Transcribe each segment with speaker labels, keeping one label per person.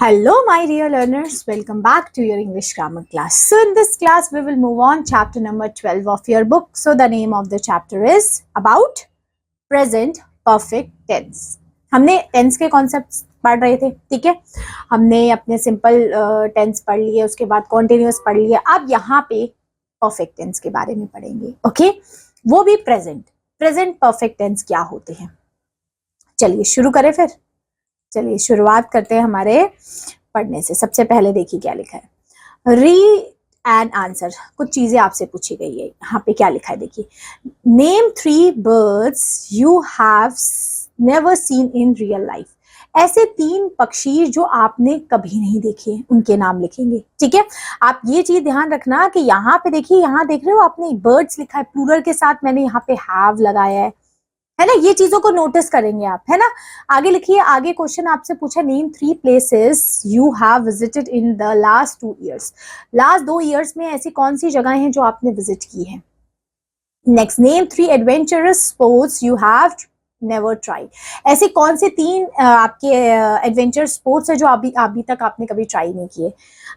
Speaker 1: Hello, my dear learners. Welcome back to your English grammar class. So, in this class, we will move on chapter number 12 of your book. So, the name of the chapter is about present perfect tense. हमने tense के concepts पढ़ रहे थे, ठीक है. हमने अपने simple tense पढ़ लिए, उसके बाद कॉन्टिन्यूअस पढ़ लिए. अब यहाँ पे परफेक्ट टेंस के बारे में पढ़ेंगे, ओके. वो भी प्रेजेंट परफेक्ट टेंस क्या होते हैं. चलिए शुरू करें फिर. चलिए शुरुआत करते हैं हमारे पढ़ने से. सबसे पहले देखिए क्या लिखा है. Read and answer. कुछ चीजें आपसे पूछी गई है. यहाँ पे क्या लिखा है देखिए. Name 3 birds you have never seen in real life. ऐसे 3 पक्षी जो आपने कभी नहीं देखे, उनके नाम लिखेंगे, ठीक है. आप ये चीज ध्यान रखना कि यहाँ पे देखिए, यहाँ देख रहे हो आपने बर्ड्स लिखा है प्लूरल के साथ, मैंने यहाँ पे हैव लगाया है ना. ये चीजों को नोटिस करेंगे आप, है ना. आगे लिखिए. आगे क्वेश्चन आपसे पूछा, name 3 places you have visited in the last 2 years. Last 2 years में ऐसी कौन सी जगह हैं जो आपने विजिट की है. Next, name 3 adventurous sports you have never try. ऐसे कौन से 3 आपके एडवेंचर स्पोर्ट्स है जो अभी तक आपने कभी ट्राई नहीं किए.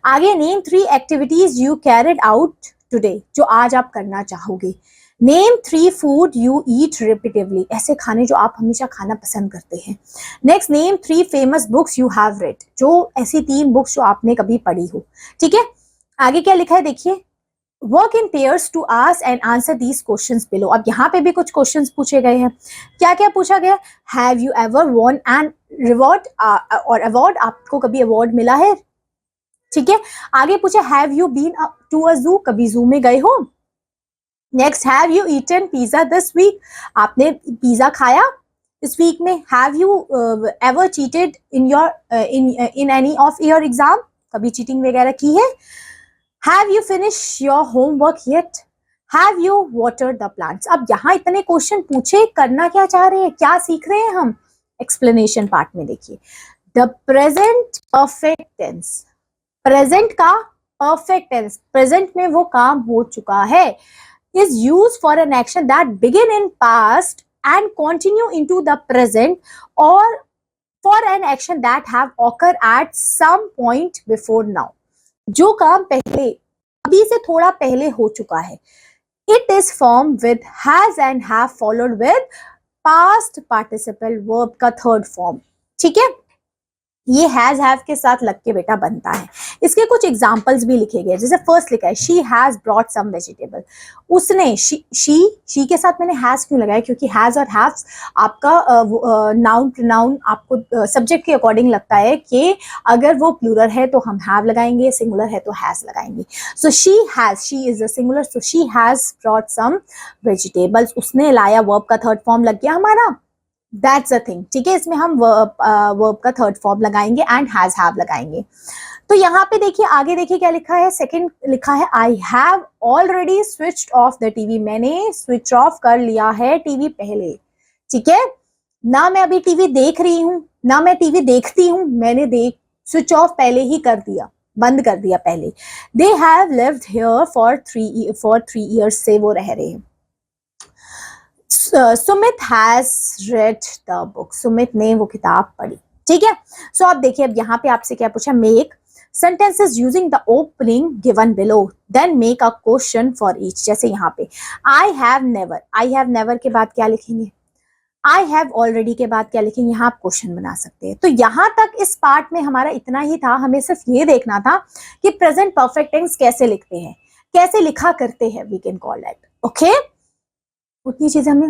Speaker 1: आगे, name 3 activities you carried out today, जो आज आप करना चाहोगे. Name 3 food you eat repeatedly. ऐसे खाने जो आप हमेशा खाना पसंद करते हैं. Next, name 3 famous books you have read. जो ऐसी 3 बुक्स जो आपने कभी पढ़ी हो, ठीक है. आगे क्या लिखा है देखिए. Work in pairs to ask and answer these questions below. अब यहाँ पे भी कुछ क्वेश्चंस पूछे गए हैं. क्या क्या पूछा गया. Have you ever won an reward और अवार्ड. आपको कभी अवार्ड मिला है, ठीक है. आगे पूछा, have you been to a zoo. कभी जू में गए हो. Next, have you eaten pizza this week. आपने पिज्जा खाया इस वीक में. Have you ever cheated in your in any of your exam. कभी चीटिंग वगैरह की है. Have you finish your homework yet. Have you watered the plants. अब यहाँ इतने क्वेश्चन पूछे, करना क्या चाह रहे हैं, क्या सीख रहे हैं हम. एक्सप्लेनेशन पार्ट में देखिए. The present perfect tense. Present का परफेक्ट टेंस, प्रेजेंट में वो काम हो चुका है, is used for an action that begin in past and continue into the present, or for an action that have occurred at some point before now. जो काम पहले, अभी से थोड़ा पहले हो चुका है. It is formed with has and have followed with past participle verb का third form, ठीक है. ये हैज हैव के साथ लग के बेटा बनता है. इसके कुछ एग्जांपल्स भी लिखे गए. जैसे फर्स्ट लिखा है, she has brought some vegetable. उसने, शी के साथ मैंने हैज क्यों लगाया, क्योंकि हैज और हैव्स आपका नाउन प्रोनाउन आपको सब्जेक्ट के अकॉर्डिंग लगता है कि अगर वो प्लूरल है तो हम हैव लगाएंगे, सिंगुलर है तो हैज लगाएंगे. So she has, she is a singular, so she has brought some vegetables. उसने लाया, वर्ब का थर्ड फॉर्म लग गया हमारा. दैट्स अ थिंग, ठीक है. इसमें हम वर्ब का थर्ड फॉर्म लगाएंगे एंड हैज हैव लगाएंगे. तो यहाँ पे देखिए, आगे देखिए क्या लिखा है. सेकंड लिखा है, I have already switched off the TV. मैंने स्विच ऑफ कर लिया है टीवी पहले, ठीक है. ना मैं अभी टीवी देख रही हूँ, ना मैं टीवी देखती हूँ. मैंने स्विच ऑफ पहले ही कर दिया, बंद कर दिया पहले. They have lived here for 3 years से वो रह रहे हैं. Sumit has read the book. Sumit ने वो किताब पढ़ी, ठीक है. सो आप देखिए, अब यहाँ पे आपसे क्या पूछा. Make sentences using the opening given below, then make a question for each. जैसे यहाँ पे I have never के बाद क्या लिखेंगे. I have already के बाद क्या लिखेंगे. यहाँ आप क्वेश्चन बना सकते हैं. तो यहाँ तक इस पार्ट में हमारा इतना ही था. हमें सिर्फ ये देखना था कि प्रेजेंट परफेक्ट टेंस कैसे लिखते हैं, कैसे लिखा करते हैं. We can call that, okay. उतनी चीजें हमें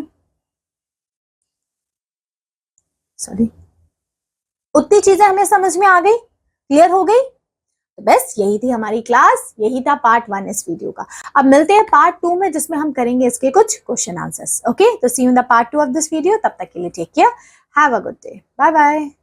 Speaker 1: उतनी चीजें हमें समझ में आ गई, क्लियर हो गई. तो बस यही थी हमारी क्लास, यही था पार्ट 1 इस वीडियो का. अब मिलते हैं पार्ट 2 में, जिसमें हम करेंगे इसके कुछ क्वेश्चन आंसर्स, ओके. तो see you in the part 2 of this video. तब तक के लिए take care, have a good day, bye bye.